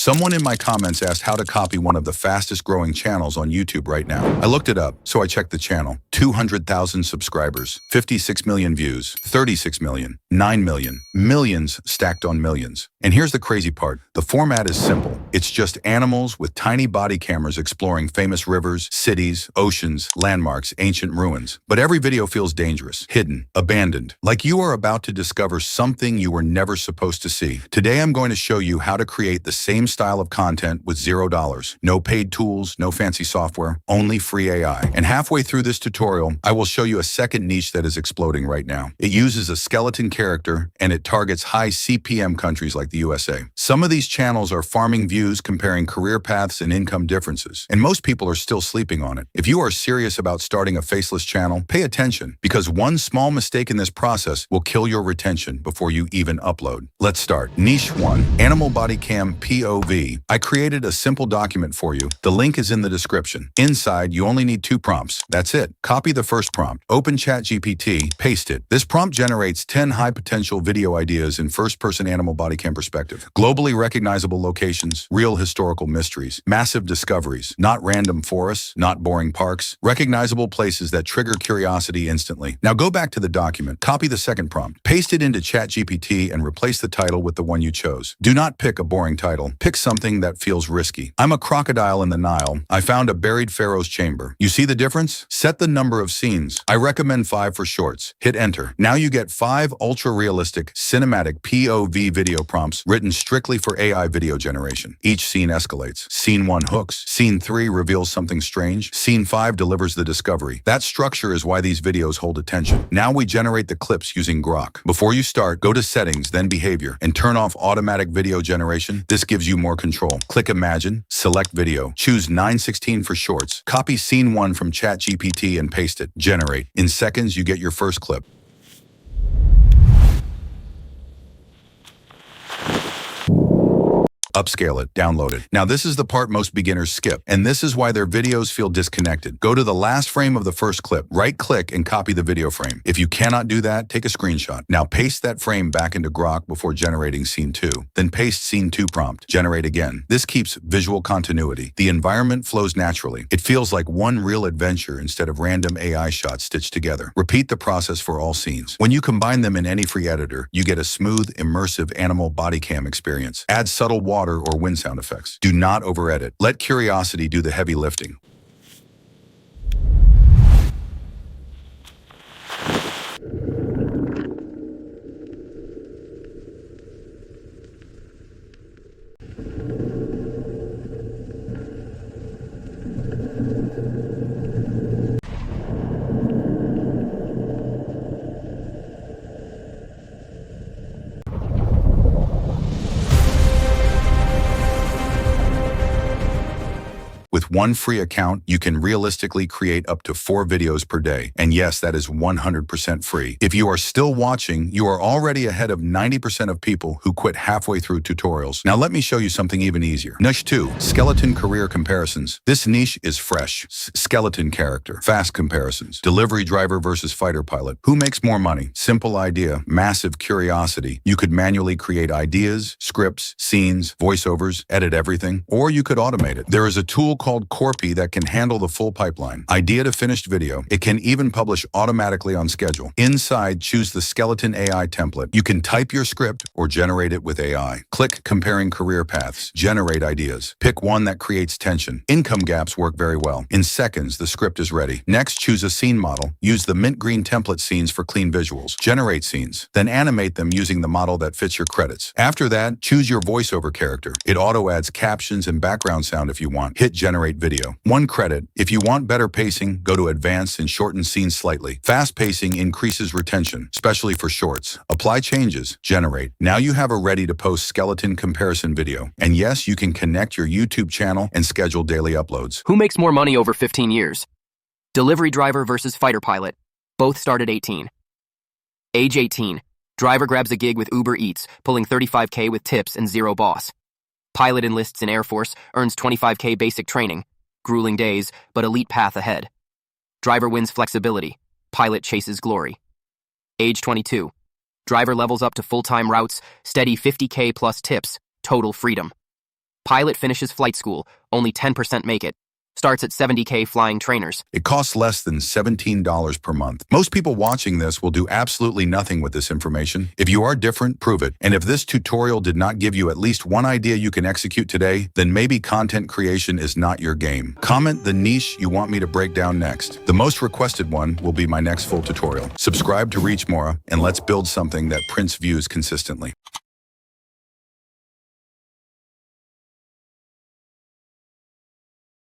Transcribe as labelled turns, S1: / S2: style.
S1: Someone in my comments asked how to copy one of the fastest growing channels on YouTube right now. I looked it up, so I checked the channel. 200,000 subscribers, 56 million views, 36 million, 9 million, millions stacked on millions. And here's the crazy part. The format is simple. It's just animals with tiny body cameras exploring famous rivers, cities, oceans, landmarks, ancient ruins. But every video feels dangerous, hidden, abandoned, like you are about to discover something you were never supposed to see. Today I'm going to show you how to create the same style of content with $0. No paid tools, no fancy software, only free AI. And halfway through this tutorial, I will show you a second niche that is exploding right now. It uses a skeleton character and it targets high CPM countries like the USA. Some of these channels are farming views, comparing career paths and income differences, and most people are still sleeping on it. If you are serious about starting a faceless channel, pay attention, because one small mistake in this process will kill your retention before you even upload. Let's start. Niche 1, Animal Body Cam POV. I created a simple document for you. The link is in the description. Inside, you only need 2 prompts. That's it. Copy the first prompt, open ChatGPT, paste it. This prompt generates 10 high-potential video ideas in first-person animal body cam perspective. Globally recognizable locations, real historical mysteries, massive discoveries, not random forests, not boring parks, recognizable places that trigger curiosity instantly. Now go back to the document, copy the second prompt, paste it into ChatGPT and replace the title with the one you chose. Do not pick a boring title. Pick something that feels risky. I'm a crocodile in the Nile. I found a buried pharaoh's chamber. You see the difference? Set the number of scenes. I recommend 5 for shorts. Hit enter. Now you get 5 ultra-realistic, cinematic POV video prompts written strictly for AI video generation. Each scene escalates. Scene 1 hooks. Scene 3 reveals something strange. Scene 5 delivers the discovery. That structure is why these videos hold attention. Now we generate the clips using Grok. Before you start, go to Settings, then Behavior, and turn off Automatic Video Generation. This gives you more control. Click Imagine, select Video. Choose 9:16 for shorts. Copy Scene 1 from ChatGPT and paste it. Generate. In seconds, you get your first clip. Upscale it, download it. Now this is the part most beginners skip, and this is why their videos feel disconnected. Go to the last frame of the first clip, right-click and copy the video frame. If you cannot do that, take a screenshot. Now paste that frame back into Grok before generating Scene 2. Then paste Scene 2 prompt. Generate again. This keeps visual continuity. The environment flows naturally. It feels like one real adventure instead of random AI shots stitched together. Repeat the process for all scenes. When you combine them in any free editor, you get a smooth, immersive animal body cam experience. Add subtle water or wind sound effects. Do not over-edit. Let curiosity do the heavy lifting. With one free account, you can realistically create up to 4 videos per day. And yes, that is 100% free. If you are still watching, you are already ahead of 90% of people who quit halfway through tutorials. Now let me show you something even easier. Niche 2, Skeleton Career Comparisons. This niche is fresh. Skeleton character. Fast comparisons. Delivery driver versus fighter pilot. Who makes more money? Simple idea. Massive curiosity. You could manually create ideas, scripts, scenes, voiceovers, edit everything, or you could automate it. There is a tool called Corpy that can handle the full pipeline. Idea to finished video. It can even publish automatically on schedule. Inside, choose the Skeleton AI template. You can type your script or generate it with AI. Click Comparing Career Paths. Generate ideas. Pick one that creates tension. Income gaps work very well. In seconds, the script is ready. Next, choose a scene model. Use the mint green template scenes for clean visuals. Generate scenes. Then animate them using the model that fits your credits. After that, choose your voiceover character. It auto adds captions and background sound if you want. Hit Generate Video. 1 credit. If you want better pacing, go to Advanced and shorten scenes slightly. Fast pacing increases retention, especially for shorts. Apply changes. Generate. Now you have a ready-to-post skeleton comparison video. And yes, you can connect your YouTube channel and schedule daily uploads.
S2: Who makes more money over 15 years? Delivery driver versus fighter pilot. Both start at 18. Age 18. Driver grabs a gig with Uber Eats, pulling $35K with tips and zero boss. Pilot enlists in Air Force, earns $25K basic training. Grueling days, but elite path ahead. Driver wins flexibility. Pilot chases glory. Age 22. Driver levels up to full-time routes, steady $50K plus tips, total freedom. Pilot finishes flight school, only 10% make it. Starts at $70K flying trainers.
S1: It costs less than $17 per month. Most people watching this will do absolutely nothing with this information. If you are different, prove it. And if this tutorial did not give you at least one idea you can execute today, then maybe content creation is not your game. Comment the niche you want me to break down next. The most requested one will be my next full tutorial. Subscribe to ReachMora, and let's build something that prints views consistently.